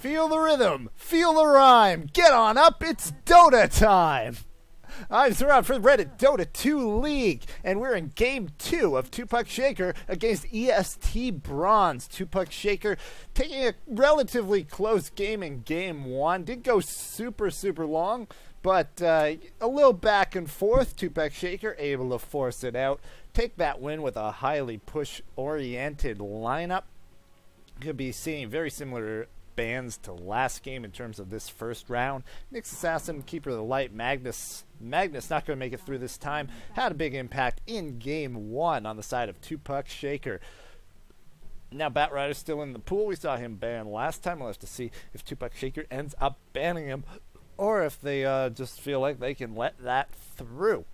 Feel the rhythm, feel the rhyme, get on up, it's Dota time! I'm Surround for the Reddit Dota 2 League, and we're in Game 2 of Tupuck Shaker against EST Bronze. Tupuck Shaker taking a relatively close game in Game 1. Didn't go super long, but a little back and forth. Tupuck Shaker able to force it out. Take that win with a highly push-oriented lineup. Could be seeing very similar bans to last game in terms of this first round. Nyx Assassin, Keeper of the Light, Magnus not going to make it through this time. Had a big impact in Game 1 on the side of Tupuck Shaker. Now Batrider's still in the pool. We saw him ban last time. We'll have to see if Tupuck Shaker ends up banning him or if they just feel like they can let that through.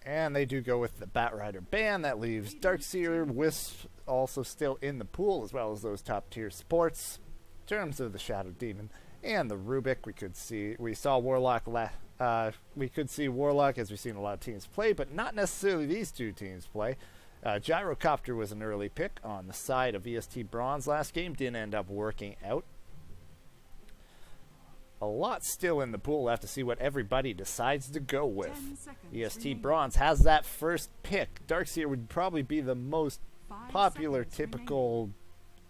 And they do go with the Batrider ban. That leaves Darkseer, Wisp also still in the pool, as well as those top tier supports. In terms of the Shadow Demon and the Rubik, we saw Warlock. We could see Warlock as we've seen a lot of teams play, but not necessarily these two teams play. Gyrocopter was an early pick on the side of EST Bronze last game. Didn't end up working out. A lot still in the pool. We'll have to see what everybody decides to go with. EST Bronze has that first pick. Darkseer would probably be the most popular, typical,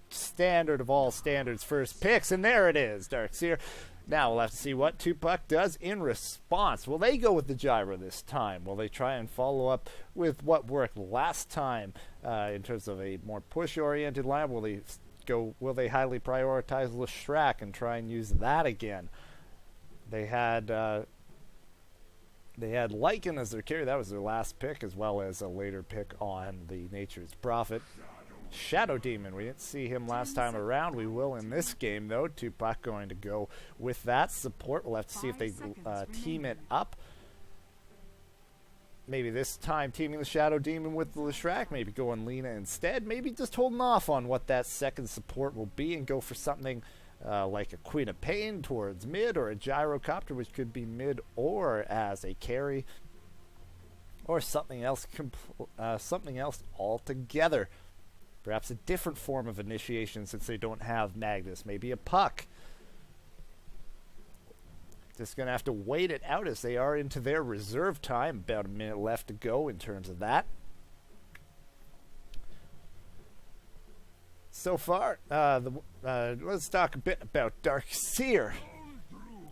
standard of all standards first picks. And there it is, Darkseer. Now we'll have to see what Tupuck does in response. Will they go with the gyro this time? Will they try and follow up with what worked last time in terms of a more push-oriented lineup? Will they highly prioritize Leshrac and try and use that again? They had Lycan as their carry. That was their last pick, as well as a later pick on the Nature's Prophet. Shadow Demon, we didn't see him last time around. We will in this game, though. Tupuck going to go with that support. We'll have to see if they team it up. Maybe this time teaming the Shadow Demon with the Leshrac. Maybe going Lina instead. Maybe just holding off on what that second support will be and go for something like a Queen of Pain towards mid, or a Gyrocopter, which could be mid or as a carry, or something else altogether. Perhaps a different form of initiation since they don't have Magnus. Maybe a Puck. Just going to have to wait it out as they are into their reserve time. About a minute left to go in terms of that. So far, let's talk a bit about Darkseer.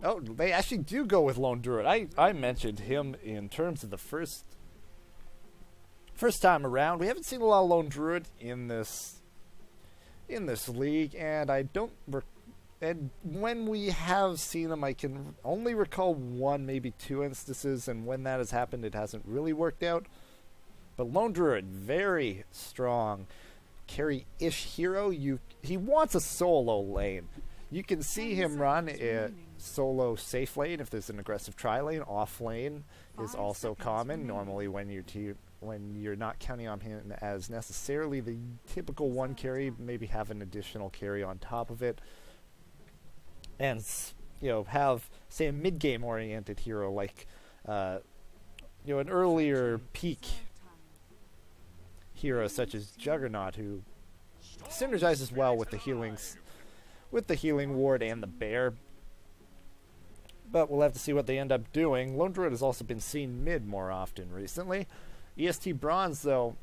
Oh, they actually do go with Lone Druid. I mentioned him in terms of the first time around. We haven't seen a lot of Lone Druid in this league, and and when we have seen them, I can only recall one, maybe two instances, and when that has happened, it hasn't really worked out. But Lone Druid, very strong carry-ish hero. He wants a solo lane. You can see him run a solo safe lane if there's an aggressive tri lane. Off lane is also common. Normally, when you're not counting on him as necessarily the typical one carry, maybe have an additional carry on top of it, and have, say, a mid-game oriented hero like an earlier peak hero such as Juggernaut, who synergizes well with the healing ward and the bear. But we'll have to see what they end up doing. Lone Druid has also been seen mid more often recently. EST Bronze, though,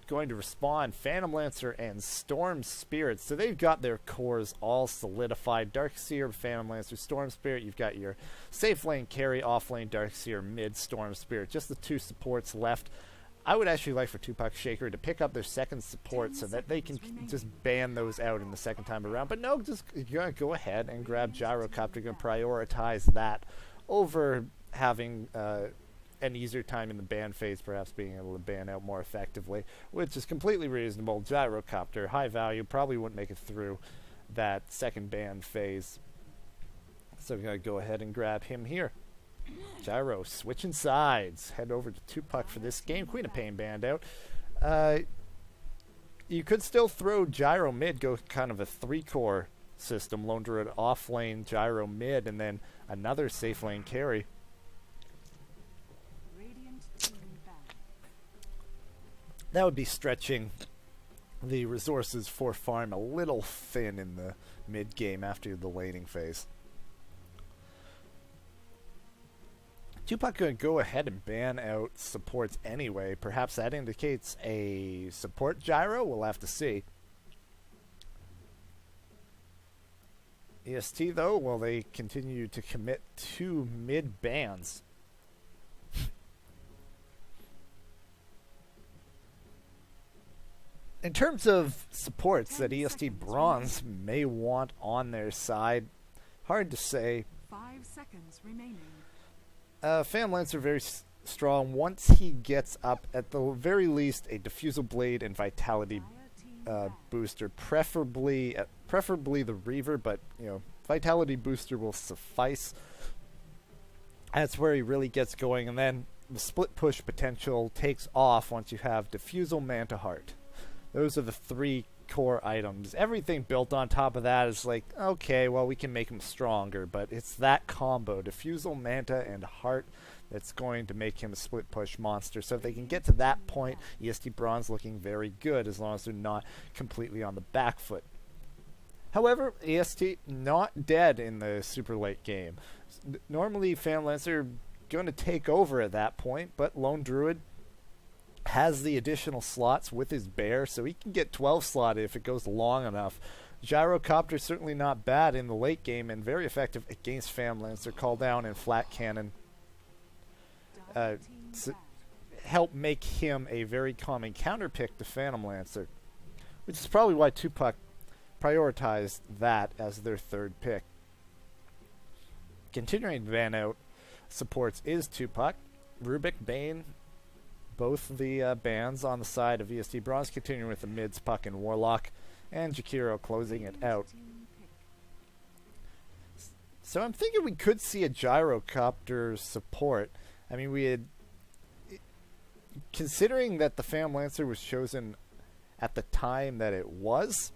going to respawn Phantom Lancer and Storm Spirit. So they've got their cores all solidified. Darkseer, Phantom Lancer, Storm Spirit. You've got your safe lane carry, off lane Darkseer, mid Storm Spirit. Just the two supports left. I would actually like for Tupuck Shaker to pick up their second support so that they can just ban those out in the second time around. But no, just go ahead and grab Gyrocopter. Going to prioritize that over having an easier time in the ban phase, perhaps being able to ban out more effectively, which is completely reasonable. Gyrocopter, high value, probably wouldn't make it through that second ban phase. So we're going to go ahead and grab him here. Gyro switching sides. Head over to Tupuck for this game. Queen of Pain banned out. You could still throw Gyro mid, go kind of a 3-core system. Lone Druid off lane, Gyro mid, and then another safe lane carry. That would be stretching the resources for farm a little thin in the mid game after the laning phase. Tupuck going to go ahead and ban out supports anyway. Perhaps that indicates a support gyro? We'll have to see. EST though, will they continue to commit to mid bans? In terms of supports that EST Bronze may want on their side, hard to say. 5 seconds remaining. Fan Lancer very strong. Once he gets up, at the very least, a Diffusal Blade and Vitality booster, preferably the Reaver, but Vitality booster will suffice. That's where he really gets going, and then the split push potential takes off once you have Diffusal, Manta Heart. Those are the 3 core items. Everything built on top of that is like, okay, well, we can make him stronger, but it's that combo, Diffusal, Manta, and Heart, that's going to make him a split push monster. So if they can get to that point, EST Bronze looking very good as long as they're not completely on the back foot. However, EST not dead in the super late game. Normally, Fan Lancer going to take over at that point, but Lone Druid has the additional slots with his bear, so he can get 12 slotted if it goes long enough. Gyrocopter certainly not bad in the late game and very effective against Fan Lancer. Call down and flat cannon help make him a very common counter pick to Phantom Lancer, which is probably why Tupuck prioritized that as their 3rd pick. Continuing to ban out supports is Tupuck, Rubik, Bane, both the bans on the side of EST Bronze, continuing with the mids, Puck and Warlock, and Jakiro closing it out. So I'm thinking we could see a Gyrocopter support. I mean, we had, considering that the Phantom Lancer was chosen at the time that it was,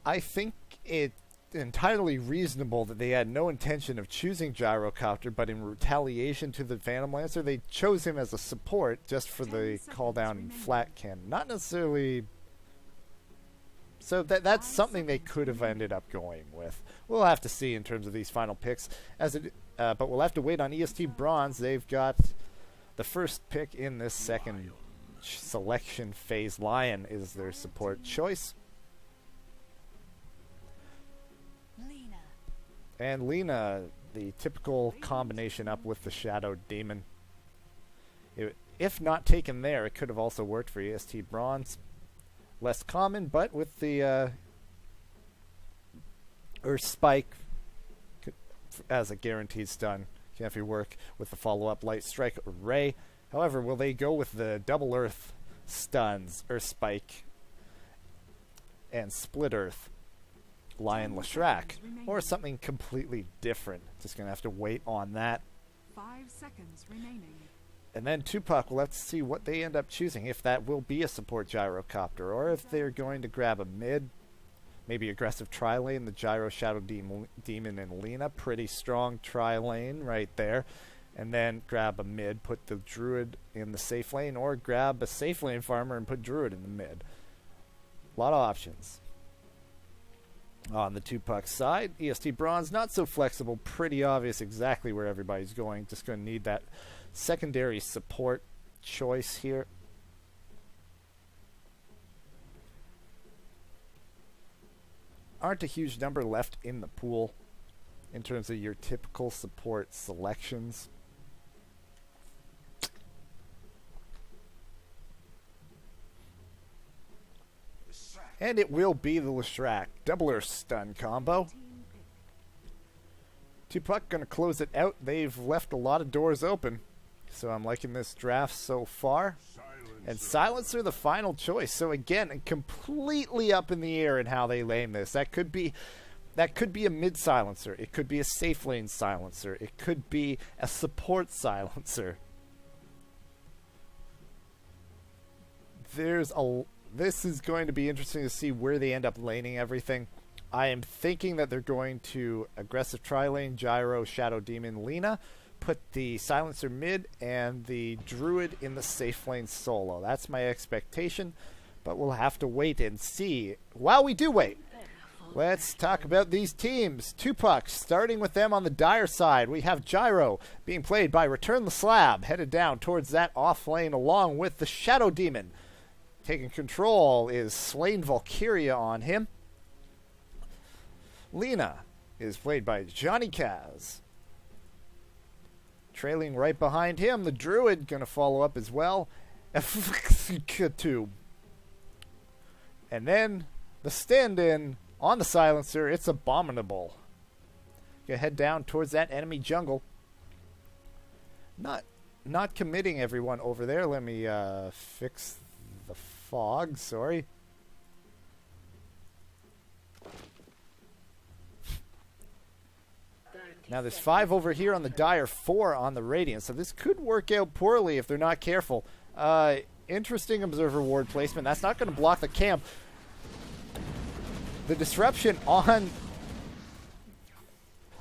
I think it's entirely reasonable that they had no intention of choosing Gyrocopter, but in retaliation to the Phantom Lancer, they chose him as a support just for the call down and flat cannon. Not necessarily. So that's something they could have ended up going with. We'll have to see in terms of these final picks, but we'll have to wait on EST Bronze. They've got the first pick in this second selection phase. Lion is their support choice. And Lena, the typical combination up with the Shadow Demon. If not taken there, it could have also worked for EST Bronze. Less common, but with the Earth Spike as a guaranteed stun, can have you work with the follow-up Light Strike or Ray. However, will they go with the double Earth stuns, Earth Spike, and Split Earth? Lion Leshrac, or something completely different? Just gonna have to wait on that. 5 seconds remaining. And then Tupuck, let's see what they end up choosing, if that will be a support Gyrocopter, or if they're going to grab a mid, maybe aggressive tri-lane, the Gyro, Shadow Demon, and Lena. Pretty strong tri-lane right there. And then grab a mid, put the Druid in the safe lane, or grab a safe lane farmer and put Druid in the mid. A lot of options. On the Tupuck side, EST Bronze, not so flexible, pretty obvious exactly where everybody's going. Just going to need that secondary support choice here. Aren't a huge number left in the pool in terms of your typical support selections. And it will be the Leshrac double Earth stun combo. Tupuck going to close it out. They've left a lot of doors open, so I'm liking this draft so far. And Silencer the final choice. So again, completely up in the air in how they lane this. That could be a mid silencer. It could be a safe lane silencer. It could be a support silencer. This is going to be interesting to see where they end up laning everything. I am thinking that they're going to aggressive tri-lane, Gyro, Shadow Demon, Lena, put the Silencer mid and the Druid in the safe lane solo. That's my expectation, but we'll have to wait and see. While we do wait, let's talk about these teams. Tupuck, starting with them on the Dire side. We have Gyro being played by Return the Slab, headed down towards that off lane along with the Shadow Demon. Taking control is Slain Valkyria on him. Lena is played by Johnny Kaz. Trailing right behind him, the Druid going to follow up as well. And then the stand-in on the Silencer, it's Abominable. Gonna head down towards that enemy jungle. Not committing everyone over there. Let me fix the fog, sorry. Now there's 5 over here on the Dire, 4 on the Radiant, so this could work out poorly if they're not careful. Interesting Observer Ward placement. That's not going to block the camp. The disruption on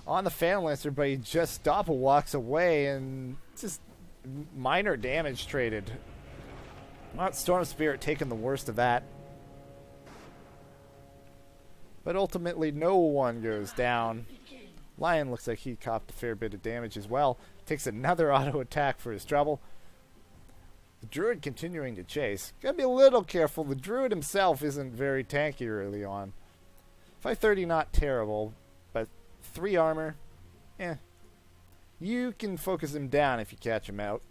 the Phantom Lancer, but he just walks away and just minor damage traded. Not Storm Spirit taking the worst of that. But ultimately no one goes down. Lion looks like he copped a fair bit of damage as well. Takes another auto attack for his trouble. The Druid continuing to chase. Gotta be a little careful. The Druid himself isn't very tanky early on. 530 not terrible, but 3 armor, you can focus him down if you catch him out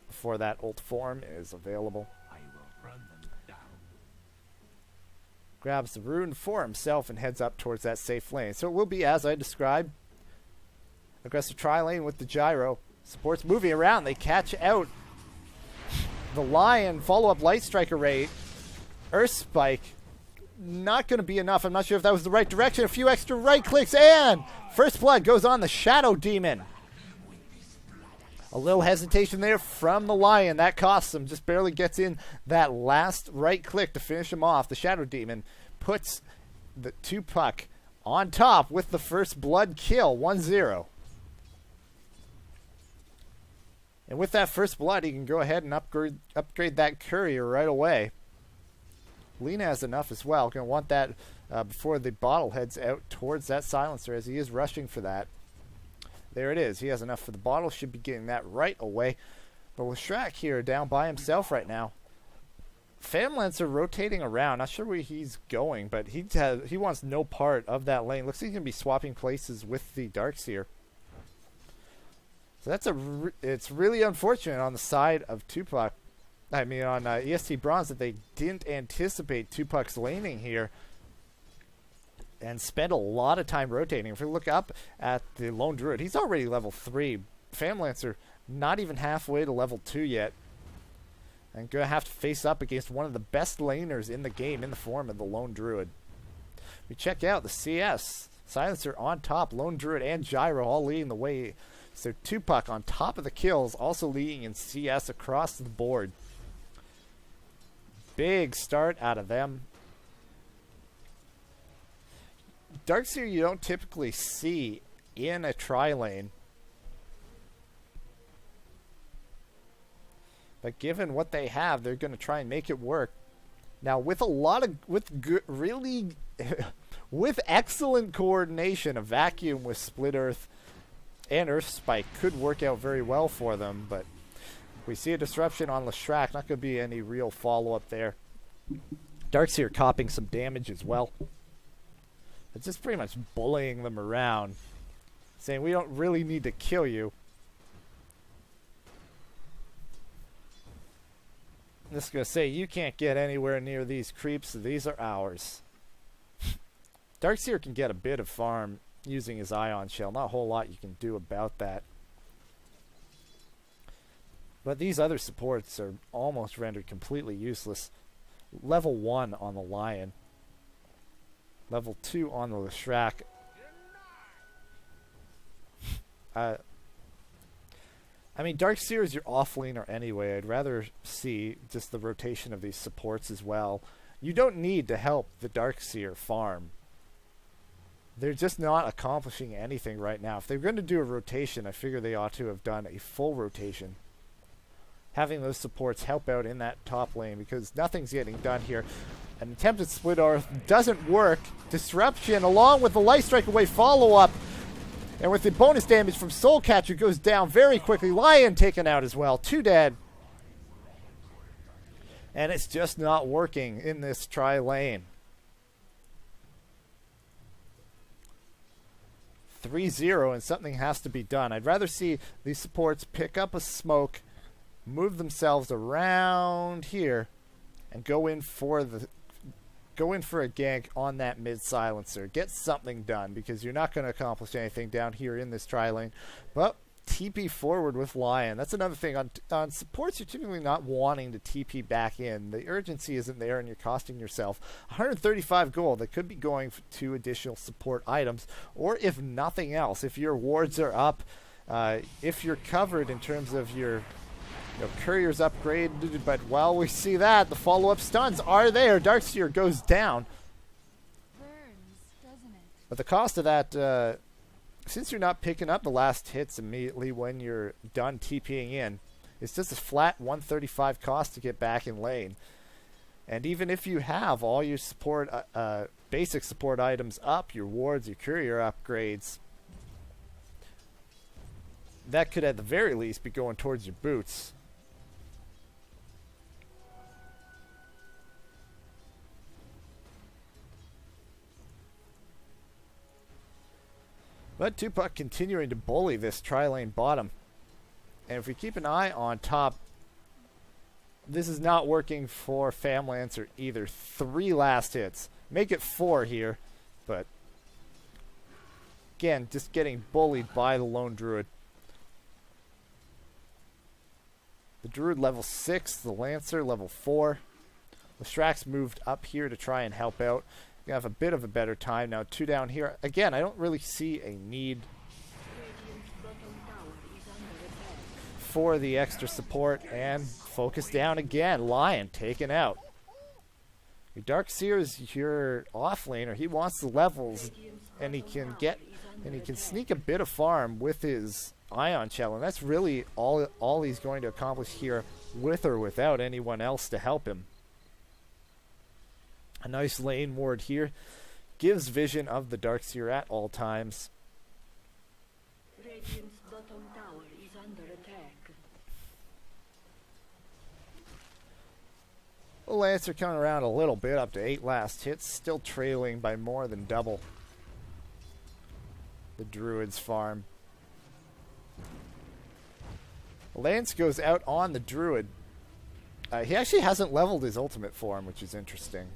before that ult form is available. I will run them down. Grabs the rune for himself and heads up towards that safe lane. So it will be as I described. Aggressive tri-lane with the Gyro. Supports moving around. They catch out the Lion. Follow-up Light Strike Array. Earth Spike. Not going to be enough. I'm not sure if that was the right direction. A few extra right clicks and first blood goes on the Shadow Demon. A little hesitation there from the Lion. That costs him. Just barely gets in that last right click to finish him off. The Shadow Demon puts the Tupuck on top with the first blood kill. 1-0. And with that first blood, he can go ahead and upgrade that courier right away. Lena has enough as well. Going to want that before the bottle heads out towards that Silencer, as he is rushing for that. There it is. He has enough for the bottle. Should be getting that right away. But with Shrek here down by himself right now. Phantom Lancer rotating around. Not sure where he's going, but he wants no part of that lane. Looks like he's going to be swapping places with the Darkseer. So that's it's really unfortunate on the side of Tupuck. I mean, on EST Bronze, that they didn't anticipate Tupuck's laning here and spent a lot of time rotating. If we look up at the Lone Druid, he's already level 3. Phantom Lancer not even halfway to level 2 yet. And going to have to face up against one of the best laners in the game in the form of the Lone Druid. We check out the CS. Silencer on top, Lone Druid and Gyro all leading the way. So Tupuck on top of the kills, also leading in CS across the board. Big start out of them. Darkseer you don't typically see in a tri-lane. But given what they have, they're going to try and make it work. Now, with with excellent coordination, a vacuum with Split Earth and Earth Spike could work out very well for them, but we see a disruption on Leshrac. Not going to be any real follow-up there. Darkseer copping some damage as well. It's just pretty much bullying them around, saying we don't really need to kill you. I'm just going to say you can't get anywhere near these creeps, so these are ours. Darkseer can get a bit of farm using his Ion Shell. Not a whole lot you can do about that. But these other supports are almost rendered completely useless. Level 1 on the Lion. Level 2 on the Leshrac. I mean, Darkseer is your off-laner anyway. I'd rather see just the rotation of these supports as well. You don't need to help the Darkseer farm. they're just not accomplishing anything right now. If they're going to do a rotation, I figure they ought to have done a full rotation. Having those supports help out in that top lane, because nothing's getting done here. An attempted split earth doesn't work. Disruption along with the light strike away follow-up. And with the bonus damage from Soul Catcher goes down very quickly. Lion taken out as well. 2 dead. And it's just not working in this tri-lane. 3-0, and something has to be done. I'd rather see these supports pick up a smoke, move themselves around here, and go in for a gank on that mid silencer. Get something done, because you're not going to accomplish anything down here in this tri lane. But TP forward with Lion. That's another thing. On supports, you're typically not wanting to TP back in. The urgency isn't there, and you're costing yourself 135 gold that could be going to additional support items, or if nothing else, if your wards are up, if you're covered in terms of your courier's upgraded. But while we see that, the follow-up stuns are there. Darkseer goes down. Burns, doesn't it? But the cost of that, since you're not picking up the last hits immediately when you're done TPing in, it's just a flat 135 cost to get back in lane. And even if you have all your support, basic support items up, your wards, your courier upgrades, that could at the very least be going towards your boots. But Tupuck continuing to bully this tri-lane bottom. And if we keep an eye on top, this is not working for Famlancer either. 3 last hits. Make it 4 here, but again, just getting bullied by the lone druid. The druid level 6, the lancer level 4. The Strax moved up here to try and help out. We have a bit of a better time now. 2 down here. Again, I don't really see a need for the extra support, and focus down again. Lion taken out. Your Darkseer is your off laner. He wants the levels, and he can sneak a bit of farm with his Ion Shell, and that's really all he's going to accomplish here, with or without anyone else to help him. A nice lane ward here. Gives vision of the Darkseer at all times. Radiant's bottom tower is under attack. The Lancer coming around a little bit, up to 8 last hits. Still trailing by more than double the Druid's farm. Lance goes out on the Druid. He actually hasn't leveled his ultimate form, which is interesting.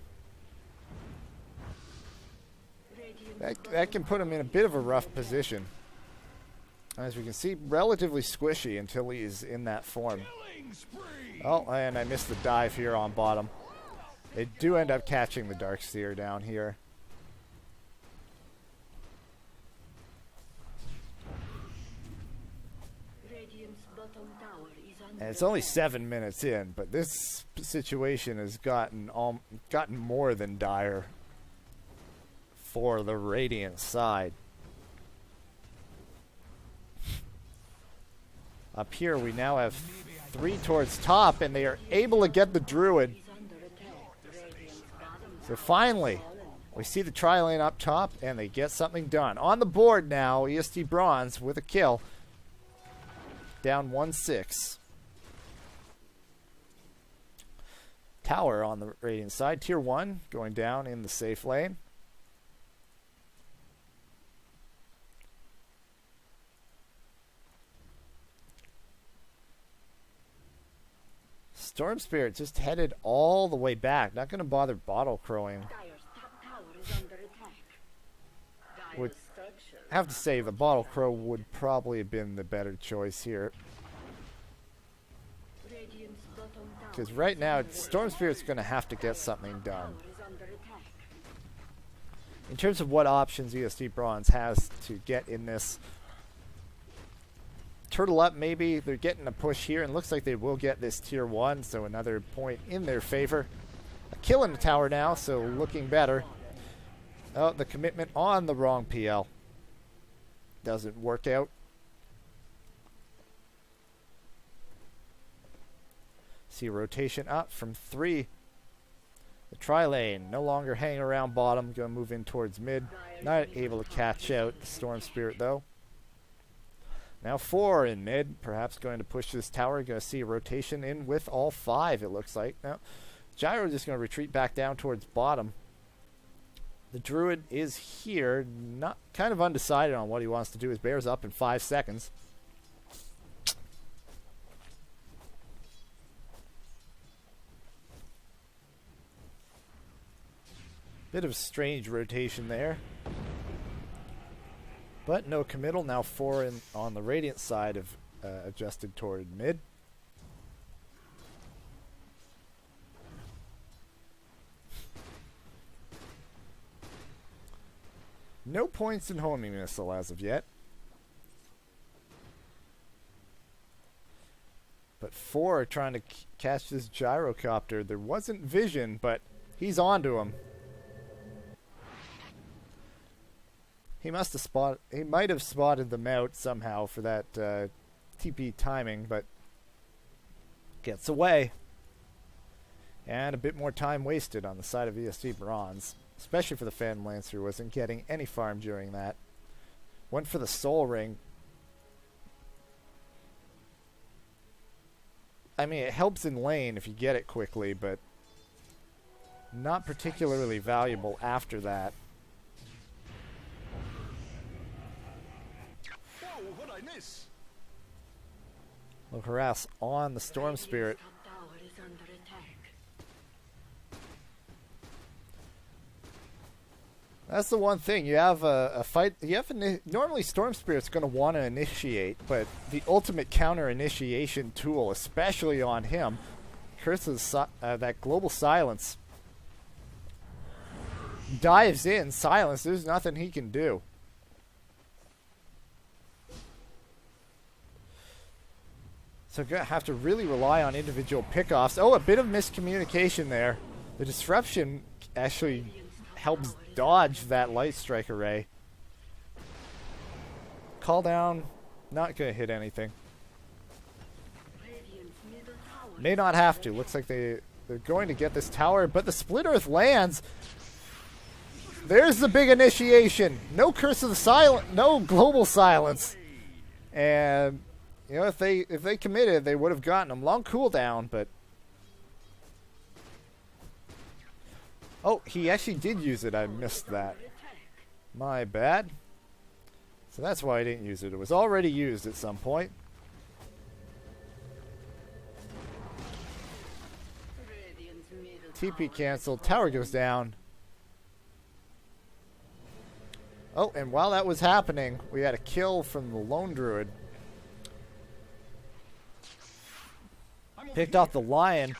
That can put him in a bit of a rough position. As we can see, relatively squishy until he's in that form. Oh, and I missed the dive here on bottom. They do end up catching the Darkseer down here. And it's only 7 minutes in, but this situation has gotten more than dire for the Radiant side. Up here we now have 3 towards top, and they are able to get the Druid. So finally, we see the tri-lane up top, and they get something done. On the board now, EST Bronze with a kill. Down 1-6. Tower on the Radiant side. Tier 1 going down in the safe lane. Storm Spirit just headed all the way back. Not going to bother bottle crowing. Would have to say the bottle crow would probably have been the better choice here. Because right now, Storm Spirit's going to have to get something done. In terms of what options EST Bronze has to get in this, Turtle up maybe. They're getting a push here, and looks like they will get this tier 1, so another point in their favor. A kill in the tower now, so looking better. Oh, the commitment on the wrong PL. Doesn't work out. See rotation up from 3. The tri-lane no longer hanging around bottom. Going to move in towards mid. Not able to catch out the Storm Spirit though. Now 4 in mid. Perhaps going to push this tower. Going to see a rotation in with all 5 it looks like. Now Gyro just going to retreat back down towards bottom. The Druid is here. Not kind of undecided on what he wants to do. His bear's up in 5 seconds. Bit of a strange rotation there. But no committal. Now 4 in, on the Radiant side of adjusted toward mid. No points in homing missile as of yet. But 4 trying to catch this gyrocopter. There wasn't vision, but he's onto him. He must have spotted. He might have spotted them out somehow for that TP timing, but gets away. And a bit more time wasted on the side of EST Bronze, especially for the Phantom Lancer, who wasn't getting any farm during that. Went for the Soul Ring. I mean, it helps in lane if you get it quickly, but not particularly valuable after that. Will harass on the Storm Spirit. Top tower is under attack. That's the one thing. You have a fight. You have normally Storm Spirit's going to want to initiate, but the ultimate counter initiation tool, especially on him, Curse's that global silence, dives in silence. There's nothing he can do. So gonna have to really rely on individual pickoffs. Oh, a bit of miscommunication there. The disruption actually helps dodge that light strike array. Call down, not gonna hit anything. Radiant's middle tower May not have to. Looks like they're going to get this tower, but the Split Earth lands. There's the big initiation. No Curse of the Silent, no global silence, and you know, if they committed, they would have gotten him. Long cooldown, but oh, he actually did use it. I missed that. My bad. So that's why I didn't use it. It was already used at some point. Radiant's middle TP canceled. Tower goes down. Oh, and while that was happening, we had a kill from the Lone Druid. Picked off the Lion.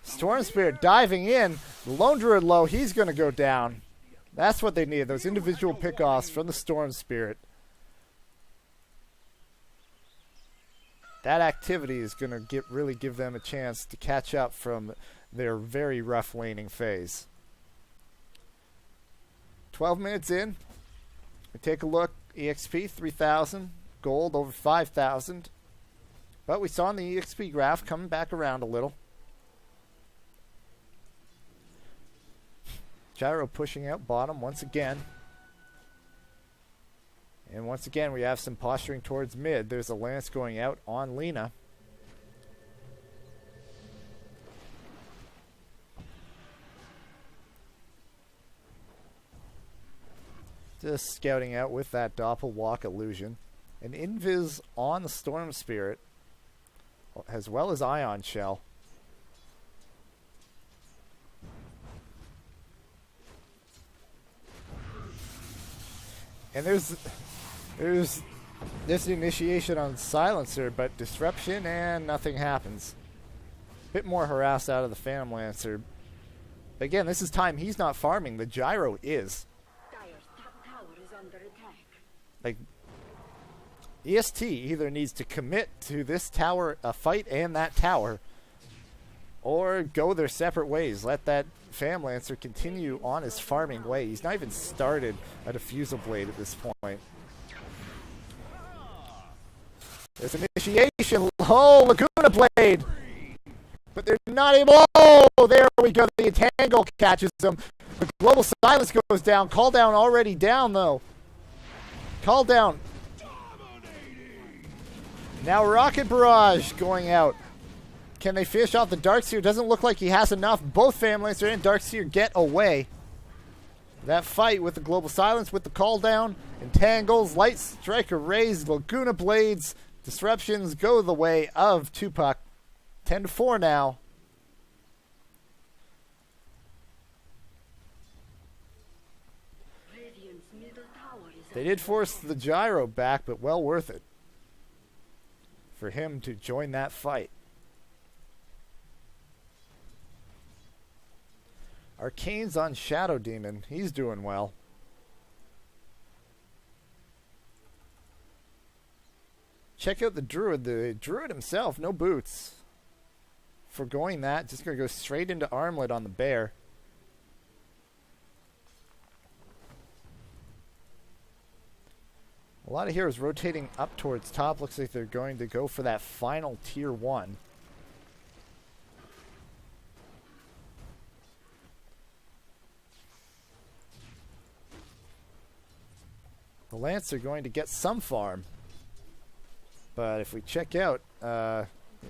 Storm Spirit diving in. The Lone Druid low. He's going to go down. That's what they need. Those individual pickoffs from the Storm Spirit. That activity is going to really give them a chance to catch up from their very rough laning phase. 12 minutes in. We take a look. EXP 3,000. Gold over 5,000. But we saw in the EXP graph coming back around a little. Gyro pushing out bottom once again. And once again we have some posturing towards mid. There's a lance going out on Lina. Just scouting out with that Doppelwalk illusion. An invis on the Storm Spirit, as well as Ion Shell. And there's this initiation on Silencer, but disruption and nothing happens. Bit more harass out of the Phantom Lancer. Again, this is time he's not farming. The Gyro is. Dire's top tower is under attack. Like, EST either needs to commit to this tower, a fight and that tower, or go their separate ways. Let that Fam Lancer continue on his farming way. He's not even started a Diffusal Blade at this point. There's initiation. Oh, Laguna Blade! But they're not able. Oh, there we go. The Entangle catches them. The Global Silence goes down. Call Down already down, though. Call Down. Now Rocket Barrage going out. Can they finish off the Darkseer? Doesn't look like he has enough. Both Fam Lancer and Darkseer get away. That fight with the Global Silence, with the Call Down, Entangles, Light Strike Arrays, Laguna Blades, Disruptions go the way of Tupuck. 10-4 now. Radiant's middle tower is They did force the Gyro back, but well worth it for him to join that fight. Arcane's on Shadow Demon. He's doing well. Check out the Druid. The Druid himself, no boots. Forgoing that, just going to go straight into Armlet on the Bear. A lot of heroes rotating up towards top. Looks like they're going to go for that final tier 1. The Lance are going to get some farm. But if we check out,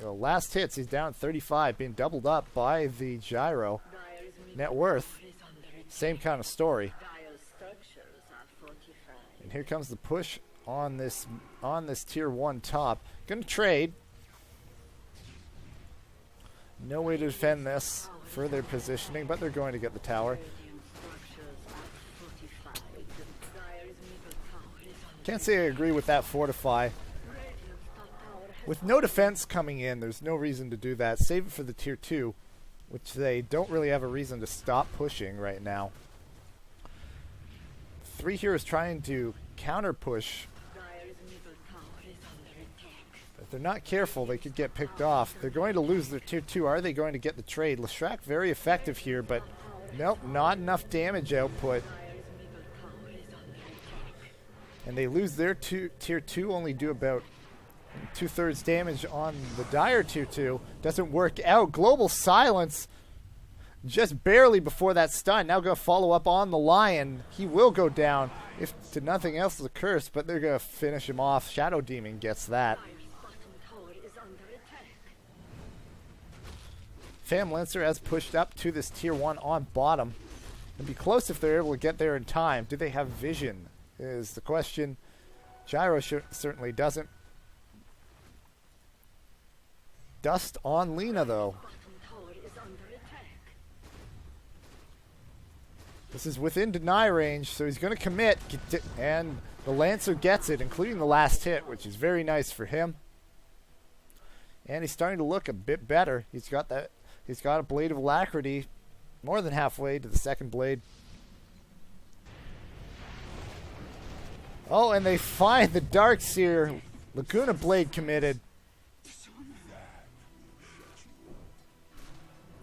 last hits, he's down 35, being doubled up by the Gyro. Dyer's middle Net worth, tower is under attack. same kind of story. Dyer's structures are fortified. And here comes the push on this tier 1 top. Gonna trade. No way to defend this for their positioning, but they're going to get the tower. Radiant structures are fortified. Dyer's middle tower is under Can't say I agree with that fortify. Radiant's top tower has With no defense coming in, there's no reason to do that. Save it for the tier 2, which they don't really have a reason to stop pushing right now. 3 heroes trying to counter push. Dyer's middle tower is under attack. If they're not careful, they could get picked off. They're going to lose their tier 2. Are they going to get the trade? Leshrac very effective here, but nope, not enough damage output. Dyer's middle tower is under attack. And they lose their tier 2, only do about 2/3 damage on the Dire tier 2. Doesn't work out. Global Silence just barely before that stun. Now going to follow up on the Lion. He will go down, if to nothing else the curse, but they're going to finish him off. Shadow Demon gets that. Dyer's bottom tower is under attack. Fam Lancer has pushed up to this tier 1 on bottom. It'd be close if they're able to get there in time. Do they have vision is the question. Gyro certainly doesn't. Dust on Lena, though. Bottom tower is under attack. This is within deny range, so he's going to commit, and the Lancer gets it, including the last hit, which is very nice for him. And he's starting to look a bit better. He's got that. He's got a Blade of Alacrity, more than halfway to the second blade. Oh, and they find the Darkseer. Laguna Blade committed.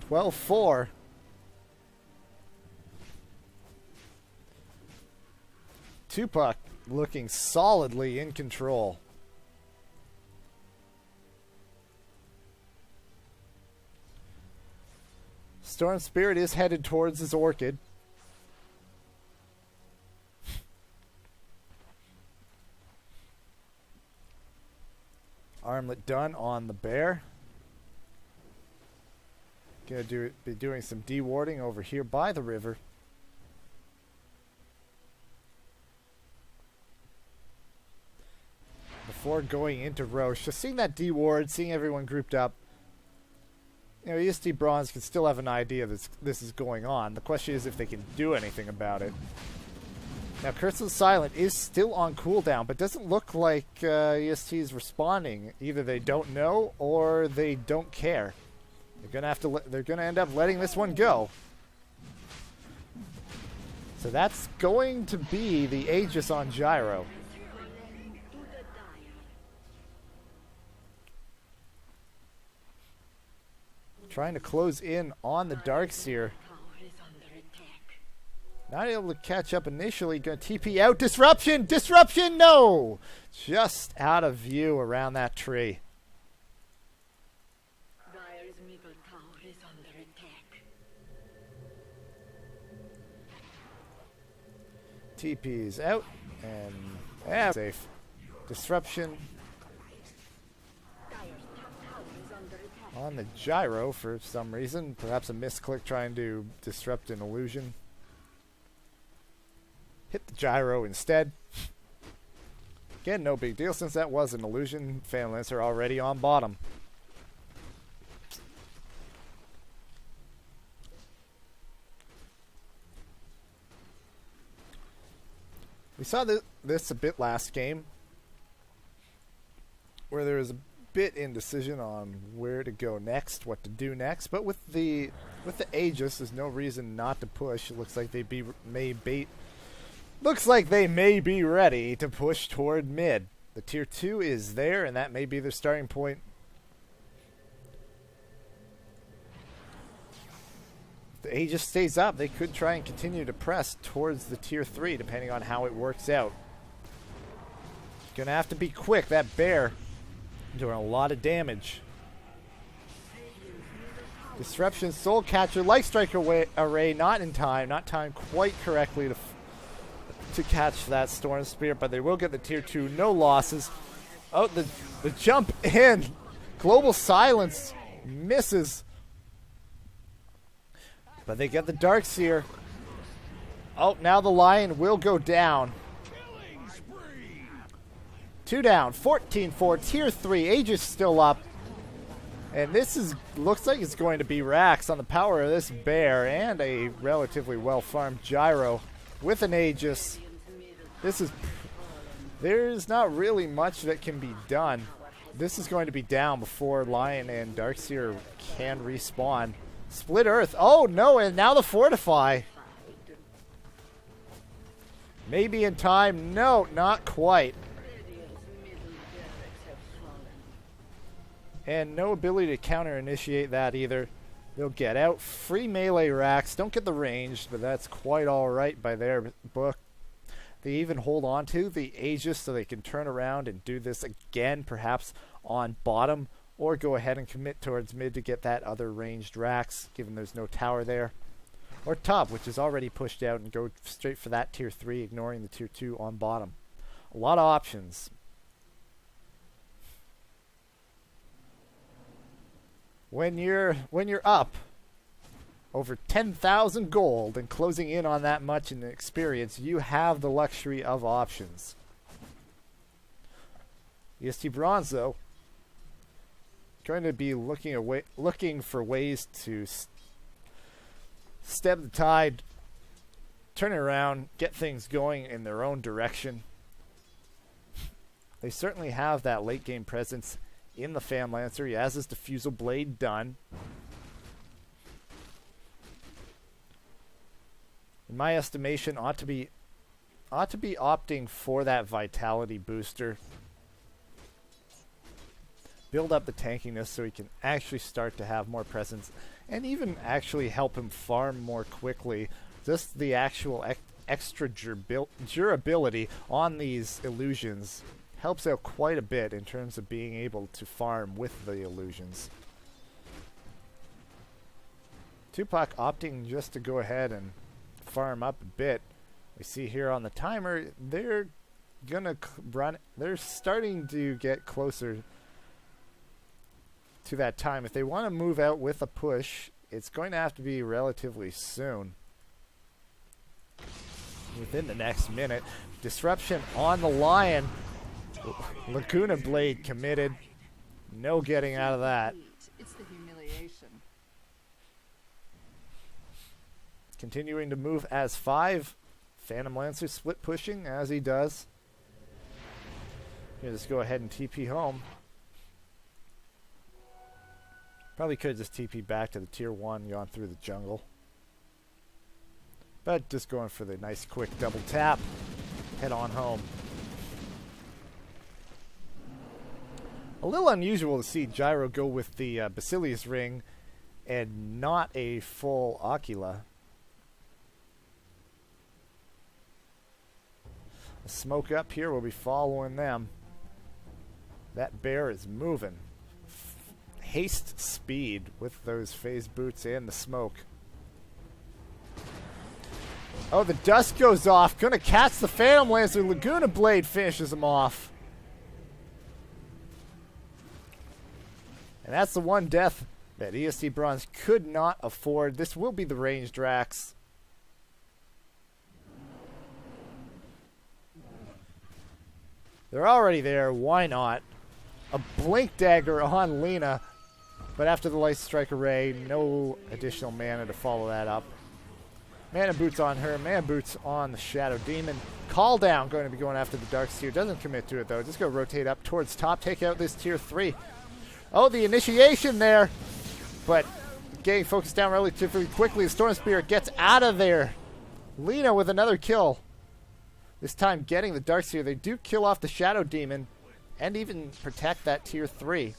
12-4. Tupuck looking solidly in control. Storm Spirit is headed towards his Orchid. Armlet done on the Bear. Gonna be doing some dewarding over here by the river. Before going into Roche. Just seeing that deward, seeing everyone grouped up. You know, EST Bronze can still have an idea this is going on. The question is if they can do anything about it. Now, Curse of the Silent is still on cooldown, but doesn't look like EST is responding. Either they don't know or they don't care. They're gonna have to. They're gonna end up letting this one go. So that's going to be the Aegis on Gyro. To the Dyer. trying to close in on the Darkseer. Tower is under attack. Not able to catch up initially. Gonna TP out. Disruption! Disruption! No! Just out of view around that tree. Dire's middle tower is under attack. TP's out. And yeah, safe. Disruption Dire's top tower is under attack. on the gyro for some reason. Perhaps a misclick trying to disrupt an illusion. Hit the gyro instead. Again, no big deal since that was an illusion. Fan Lancer already on bottom. We saw this a bit last game, where there was a bit indecision on where to go next, what to do next. But with the Aegis, there's no reason not to push. It looks like they may be ready to push toward mid. The tier 2 is there, and that may be their starting point. If the Aegis stays up, they could try and continue to press towards the tier 3, depending on how it works out. Gonna have to be quick. That bear doing a lot of damage. Disruption, Soul Catcher, Life Strike Array, not timed quite correctly to catch that Storm Spirit, but they will get the tier 2, no losses. Oh, the jump in. Global Silence misses. But they get the Darkseer. Oh, now the Lion will go down. 2 down, 14-4, tier 3, Aegis still up. And this looks like it's going to be Rax on the power of this bear and a relatively well-farmed gyro with an Aegis. There's not really much that can be done. This is going to be down before Lion and Darkseer can respawn. Split Earth. Oh no, and now the Fortify. Maybe in time. No, not quite. And no ability to counter-initiate that either. They'll get out. Free melee racks. Don't get the range, but that's quite alright by their book. They even hold on to the Aegis so they can turn around and do this again, perhaps on bottom, or go ahead and commit towards mid to get that other ranged racks, given there's no tower there. Or top, which is already pushed out, and go straight for that tier 3, ignoring the tier 2 on bottom. A lot of options. When you're up over 10,000 gold and closing in on that much in experience, you have the luxury of options. EST Bronze, though, going to be looking for ways to stem the tide, turn it around, get things going in their own direction. They certainly have that late game presence in the Fan Lancer. He has his Diffusal Blade done. In my estimation, ought to be opting for that Vitality booster. Build up the tankiness so he can actually start to have more presence, and even actually help him farm more quickly. Just the actual extra durability on these illusions helps out quite a bit in terms of being able to farm with the illusions. Tupuck opting just to go ahead and farm up a bit. We see here on the timer, they're gonna run. They're starting to get closer to that time. If they want to move out with a push, it's going to have to be relatively soon. Within the next minute. Disruption on the Lion. Laguna Blade committed. No getting out of that. It's the humiliation. Continuing to move as 5. Phantom Lancer split pushing as he does. Here, just go ahead and TP home. Probably could have just TP back to the tier 1, gone through the jungle. But just going for the nice quick double tap. Head on home. A little unusual to see Gyro go with the Basilius ring and not a full Ocula. The smoke up here will be following them. That bear is moving. Haste speed with those phase boots and the smoke. Oh, the dust goes off. Gonna catch the Phantom Lancer. Laguna Blade finishes him off. And that's the one death that EST Bronze could not afford. This will be the ranged Drax. They're already there. Why not? A Blink Dagger on Lena. But after the Light Strike Array, no additional mana to follow that up. Mana Boots on her. Mana Boots on the Shadow Demon. Call Down going to be going after the Darkseer. Doesn't commit to it, though. Just go rotate up towards top. Take out this tier 3. Oh, the initiation there. But getting focused down relatively quickly. The Storm Spirit gets out of there. Lena with another kill. This time getting the Darkseer. They do kill off the Shadow Demon and even protect that tier 3.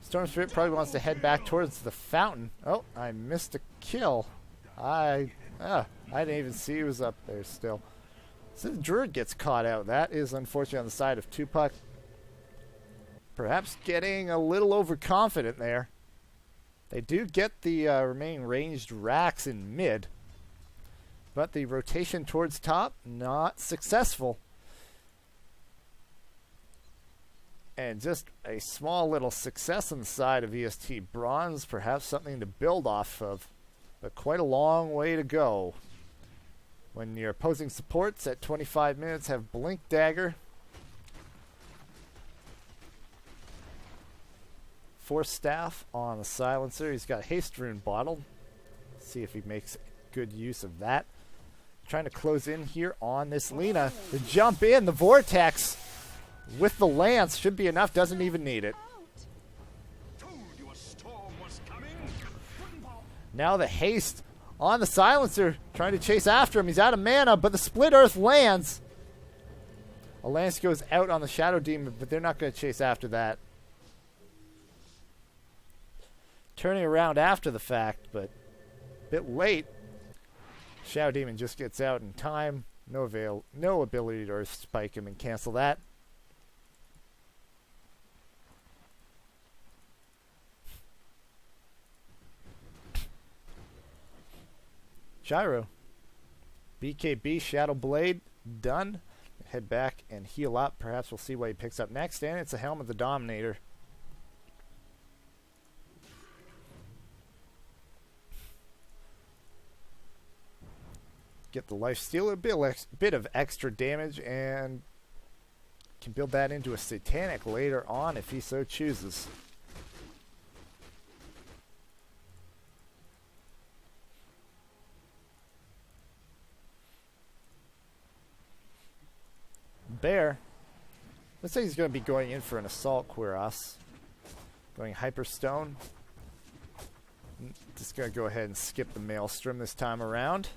Storm Spirit probably wants to head back towards the fountain. Oh, I missed a kill. I didn't even see he was up there still. So the Druid gets caught out. That is unfortunate on the side of Tupuck. Perhaps getting a little overconfident there. They do get the remaining ranged racks in mid. But the rotation towards top, not successful. And just a small little success on the side of EST Bronze. Perhaps something to build off of. But quite a long way to go. When your opposing supports at 25 minutes have Blink Dagger. Force Staff on the Silencer. He's got Haste Rune bottled. See if he makes good use of that. Trying to close in here on this Lena. The jump in, the Vortex with the Lance should be enough. Doesn't even need it. Now the Haste on the Silencer. Trying to chase after him. He's out of mana, but the Split Earth lands. A Lance goes out on the Shadow Demon, but they're not going to chase after that. Turning around after the fact, but a bit late. Shadow Demon just gets out in time. No ability to Earth Spike him and cancel that. Gyro. BKB Shadow Blade done. Head back and heal up. Perhaps we'll see what he picks up next. And it's a Helm of the Dominator. Get the lifesteal, a bit of extra damage, and can build that into a Satanic later on if he so chooses. Bear. Looks like he's going to be going in for an Assault Cuirass. Going Hyperstone. Just going to go ahead and skip the Maelstrom this time around.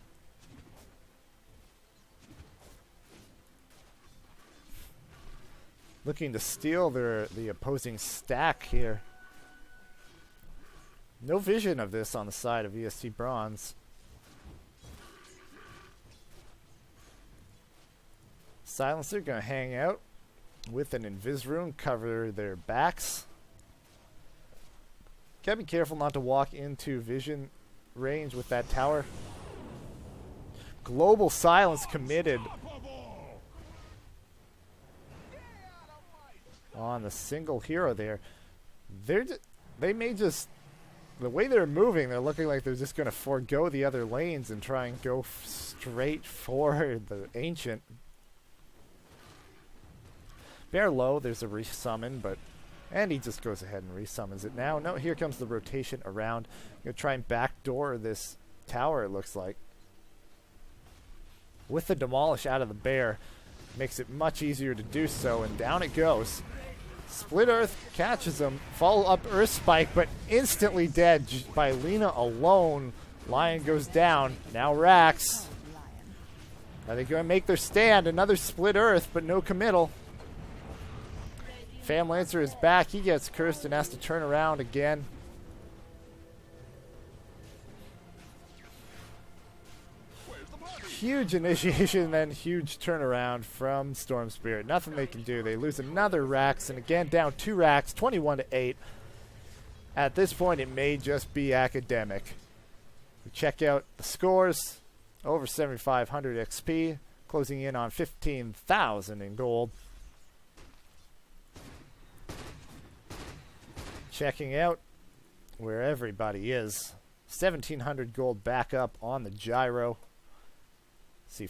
Looking to steal the opposing stack here. No vision of this on the side of EST Bronze. Silencer going to hang out with an Invis Rune, cover their backs. Gotta be careful not to walk into vision range with that tower. Global Silence committed on the single hero there. They may just, the way they're moving, they're looking like they're just going to forego the other lanes and try and go straight for the Ancient. Bear low, there's a resummon, and he just goes ahead and resummons it now. No, here comes the rotation around. Gonna try and backdoor this tower, it looks like. With the Demolish out of the Bear, makes it much easier to do so, and down it goes. Split Earth catches him, follow up Earth Spike, but instantly dead by Lena alone. Lion goes down, now Rax. Are they going to make their stand? Another Split Earth, but no committal. Fam Lancer is back. He gets cursed and has to turn around again. Huge initiation, then huge turnaround from Storm Spirit. Nothing they can do. They lose another Rax, and again down 2 Rax, 21-8. At this point, it may just be academic. We check out the scores. Over 7,500 XP, closing in on 15,000 in gold. Checking out where everybody is. 1,700 gold back up on the gyro. See,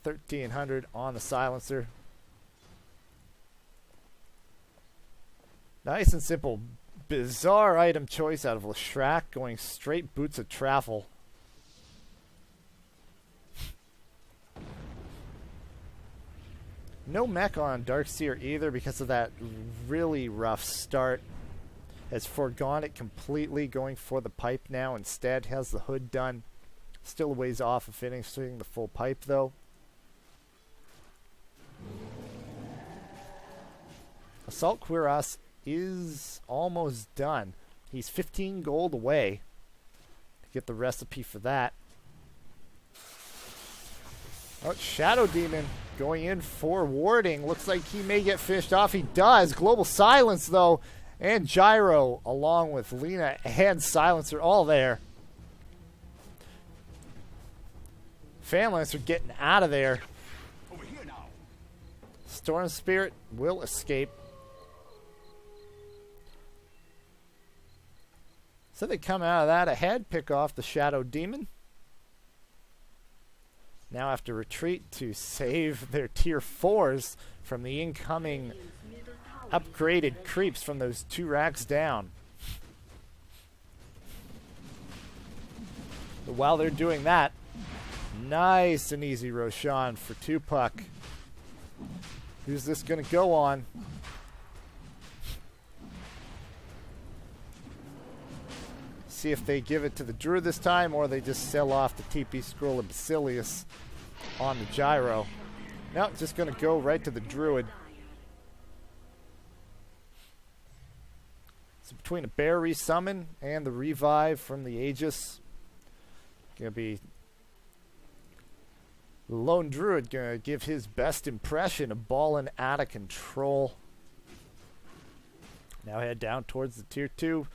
1,300 on the silencer. Nice and simple. Bizarre item choice out of Leshrac, going straight Boots of Travel. No mech on Darkseer either because of that really rough start. Has foregone it completely, going for the pipe now. Instead, has the hood done. Still a ways off of finishing the full pipe, though. Assault Cuirass is almost done. He's 15 gold away to get the recipe for that. Oh, Shadow Demon going in for warding. Looks like he may get fished off. He does. Global Silence, though. And Gyro, along with Lena and Silencer, all there. Fam Lancer getting out of there. Over here now. Storm Spirit will escape. So they come out of that ahead, pick off the Shadow Demon. Now have to retreat to save their tier 4s from the incoming upgraded creeps from those 2 racks down. But while they're doing that, nice and easy Roshan for Tupuck. Who's this going to go on? See if they give it to the Druid this time, or they just sell off the TP Scroll of Basilius on the Gyro. No, just going to go right to the Druid. So between a Bear Resummon and the Revive from the Aegis, going to be the Lone Druid going to give his best impression of balling out of control. Now head down towards the tier 2.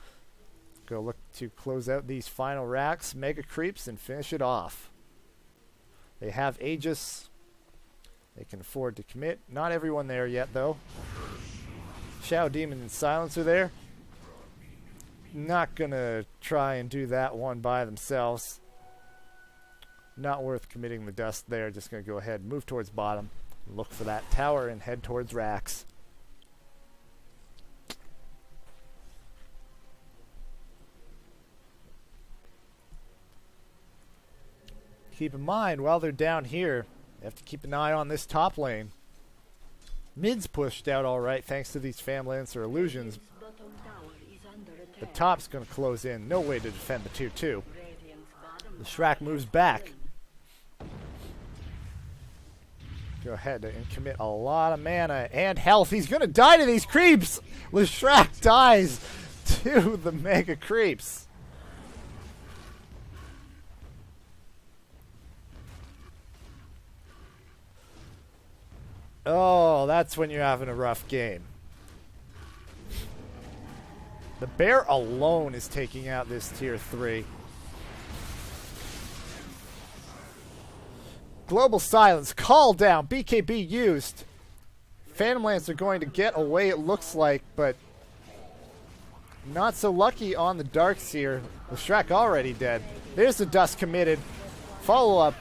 Go look to close out these final racks, mega creeps, and finish it off. They have Aegis. They can afford to commit. Not everyone there yet, though. Shadow Demon and Silencer there. Not going to try and do that one by themselves. Not worth committing the dust there. Just going to go ahead and move towards bottom. Look for that tower and head towards racks. Keep in mind, while they're down here, you have to keep an eye on this top lane. Mid's pushed out alright thanks to these Fam Lancer illusions. The top's going to close in. No way to defend the tier 2. The Shrek moves back. Go ahead and commit a lot of mana and health. He's going to die to these creeps! Leshrac dies to the mega creeps. Oh, that's when you're having a rough game. The bear alone is taking out this tier 3. Global Silence, call down, BKB used. Phantom Lance are going to get away, it looks like, but not so lucky on the Darkseer. Leshrac already dead. There's the dust committed. Follow up.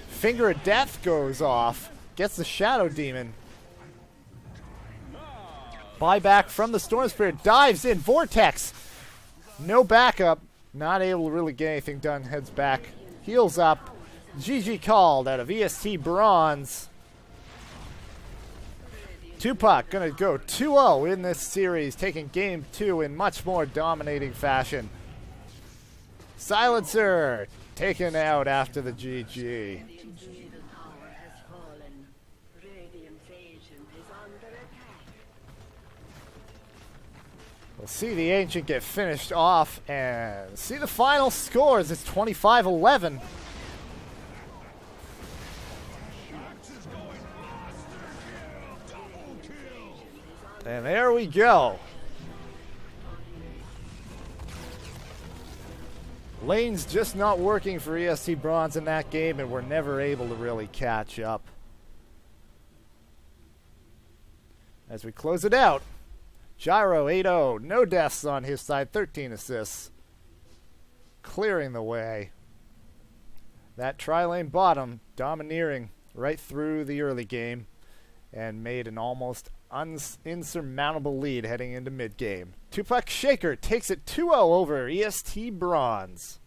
Finger of Death goes off. Gets the Shadow Demon. Buyback from the Storm Spirit. Dives in. Vortex. No backup. Not able to really get anything done. Heads back. Heals up. GG called out of EST Bronze. Tupuck going to go 2-0 in this series, taking game 2 in much more dominating fashion. Silencer taken out after the GG. We'll see the Ancient get finished off and see the final scores. It's 25-11. And there we go. Lane's just not working for EST Bronze in that game, and we're never able to really catch up. As we close it out, Gyro 8-0, no deaths on his side, 13 assists. Clearing the way. That tri-lane bottom domineering right through the early game and made an almost insurmountable lead heading into mid-game. Tupuck Shaker takes it 2-0 over EST Bronze.